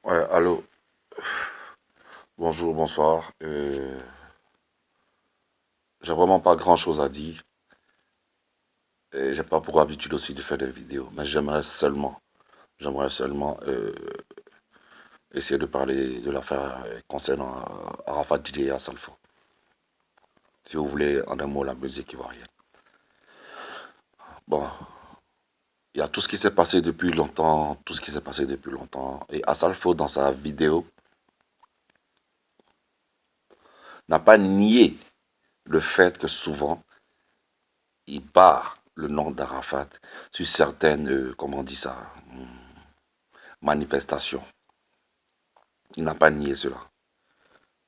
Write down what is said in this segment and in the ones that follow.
Ouais, allô, bonjour, bonsoir. J'ai vraiment pas grand-chose à dire. Et j'ai pas pour habitude aussi de faire des vidéos. Mais j'aimerais seulement essayer de parler de l'affaire concernant Arafat Didier et Assalfo. Si vous voulez, en un mot, la musique ivoirienne. Bon, il y a tout ce qui s'est passé depuis longtemps, tout ce qui s'est passé depuis longtemps. Et Assalfo, dans sa vidéo, n'a pas nié le fait que souvent, il barre le nom d'Arafat sur certaines, comment on dit ça, manifestations. Il n'a pas nié cela.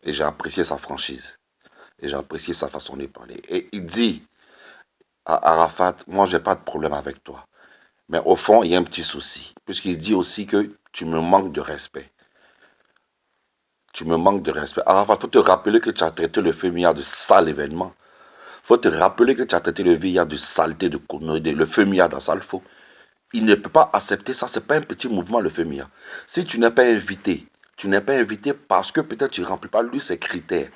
Et j'ai apprécié sa franchise. Et j'ai apprécié sa façon de parler. Et il dit à Arafat, moi j'ai pas de problème avec toi. Mais au fond, il y a un petit souci. Puisqu'il dit aussi que tu me manques de respect. Tu me manques de respect. Arafat, il faut te rappeler que tu as traité le féminin de sale événement. Il faut te rappeler que tu as traité le VIA de saleté, de connerie, le féminin dans sale faux. Il ne peut pas accepter ça. Ce n'est pas un petit mouvement, le féminin. Si tu n'es pas invité parce que peut-être tu ne remplis pas lui ses critères.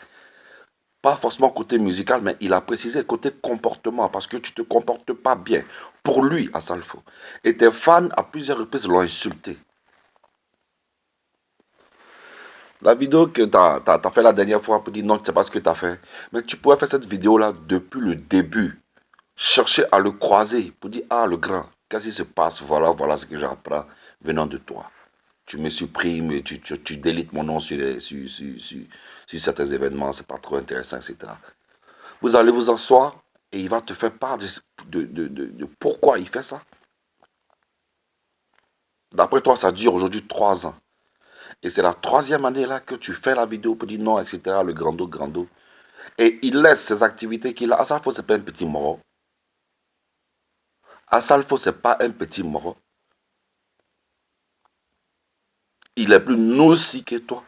Pas forcément côté musical, mais il a précisé côté comportement, parce que tu ne te comportes pas bien. Pour lui, à Salfo. Et tes fans, à plusieurs reprises, l'ont insulté. La vidéo que tu as fait la dernière fois pour dire non, tu ne sais pas ce que tu as fait. Mais tu pourrais faire cette vidéo-là depuis le début. Chercher à le croiser pour dire, ah, le grand, qu'est-ce qui se passe? Voilà, voilà ce que j'apprends venant de toi. Tu me supprimes, tu délites mon nom sur certains événements, c'est pas trop intéressant, etc. Vous allez vous asseoir et il va te faire part de pourquoi il fait ça. D'après toi, ça dure aujourd'hui 3 ans. Et c'est la troisième année là que tu fais la vidéo pour dire non, etc. Le grando, grando. Et il laisse ses activités qu'il a. Asalfo, c'est pas un petit moro. Asalfo, c'est pas un petit moro. Il est plus nocif que toi.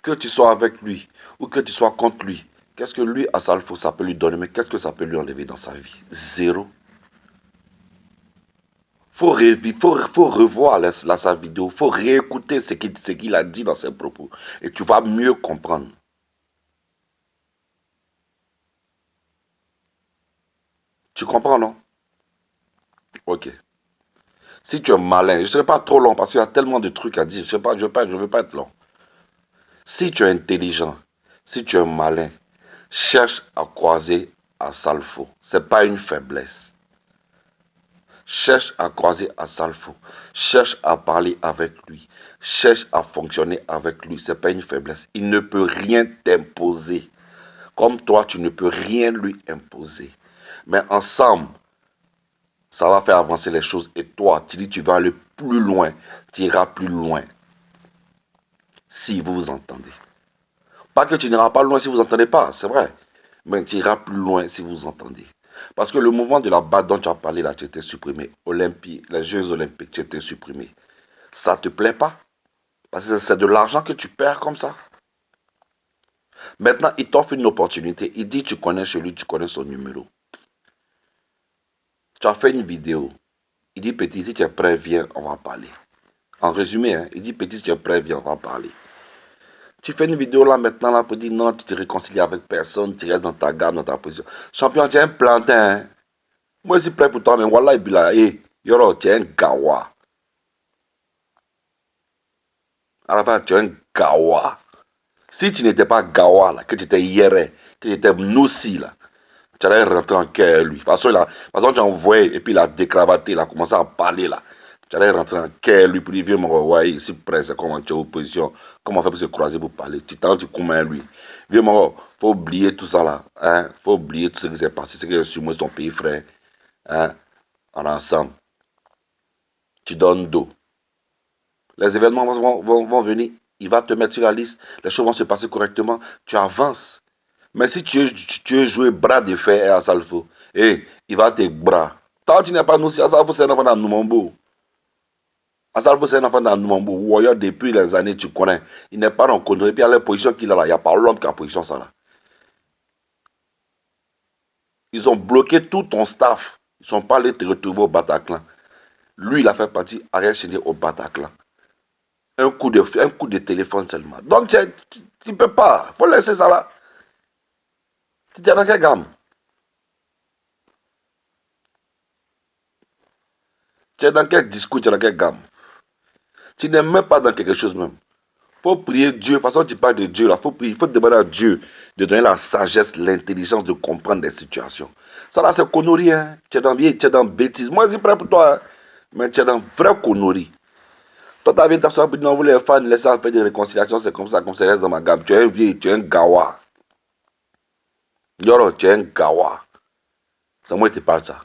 Que tu sois avec lui ou que tu sois contre lui. Qu'est-ce que lui, Asalfo, ça peut lui donner? Mais qu'est-ce que ça peut lui enlever dans sa vie? Zéro. Faut revoir sa vidéo, faut réécouter ce qu'il a dit dans ses propos. Et tu vas mieux comprendre. Tu comprends, non? Ok. Si tu es malin, je ne serai pas trop long parce qu'il y a tellement de trucs à dire. Je sais pas, je veux pas être long. Si tu es intelligent, si tu es malin, cherche à croiser à Salfo. Ce n'est pas une faiblesse. Cherche à croiser à Salfo. Cherche à parler avec lui. Cherche à fonctionner avec lui. Ce n'est pas une faiblesse. Il ne peut rien t'imposer. Comme toi, tu ne peux rien lui imposer. Mais ensemble, ça va faire avancer les choses. Et toi, tu dis tu vas aller plus loin. Tu iras plus loin si vous vous entendez. Pas que tu n'iras pas loin si vous entendez pas, c'est vrai. Mais tu iras plus loin si vous entendez. Parce que le mouvement de la BAD dont tu as parlé là, tu étais supprimé. Les Jeux Olympiques, tu étais supprimé. Ça te plaît pas? Parce que c'est de l'argent que tu perds comme ça. Maintenant, il t'offre une opportunité. Il dit tu connais chez lui, tu connais son numéro. Tu as fait une vidéo. Il dit petit, si tu es prêt, viens, on va parler. En résumé, hein, il dit petit, si tu es prêt, viens, on va parler. Tu fais une vidéo là maintenant là pour dire non, tu te réconcilies avec personne, tu restes dans ta gamme, dans ta position. Champion, tu es un plantain. Hein. Moi, je suis prêt pour toi, mais voilà, et puis là, hey, yoro, tu es un gawa. À la fin, tu es un gawa. Si tu n'étais pas gawa, là, que tu étais yéré, que tu étais noussi, là, tu allais rentrer en cœur, lui. De toute façon, tu as envoyé, et puis il a décravaté, il a commencé à parler, là. Tu allais rentrer en cœur, lui, pour lui, viens, mon roi, ici, près, c'est comment tu es opposition, comment on fait pour se croiser pour parler. Tu t'en tu combien, lui. Viens, mon roi, faut oublier tout ça, là. Hein? Faut oublier tout ce qui s'est passé, ce qui est sur moi, son pays, frère. Hein? En ensemble. Tu donnes dos. Les événements vont venir, il va te mettre sur la liste, les choses vont se passer correctement, tu avances. Mais si tu veux jouer bras de fer à Salfo, il va te bras. Tant que tu n'es pas nous, à Salfo, c'est un enfant dans Noumambo. À Salfo, c'est un enfant dans Noumambo. Warrior, depuis les années, tu connais. Il n'est pas rencontré. Et puis, il y a la position qu'il a là. Il n'y a pas l'homme qui a la position ça là. Ils ont bloqué tout ton staff. Ils ne sont pas allés te retrouver au Bataclan. Lui, il a fait partie Ariel Cheney au Bataclan. Un coup de téléphone seulement. Donc, tu ne peux pas. Il faut laisser ça là. Tu es dans quelle gamme? Tu es dans quel discours? Tu es dans quelle gamme? Tu n'es même pas dans quelque chose même. Il faut prier Dieu. De toute façon, tu parles de Dieu là. Il faut demander à Dieu de donner la sagesse, l'intelligence de comprendre les situations. Ça là, c'est connerie. Hein? Tu es dans bêtise. Moi, c'est prêt pour toi. Hein? Mais tu es dans vraie connerie. Toi, ta vie, tu as dit non, vous les fans, laissez en faire des réconciliations, c'est comme ça reste dans ma gamme. Tu es un vieil, tu es un gawa. Yoro, tu es un gawa. C'est moi qui te parle ça.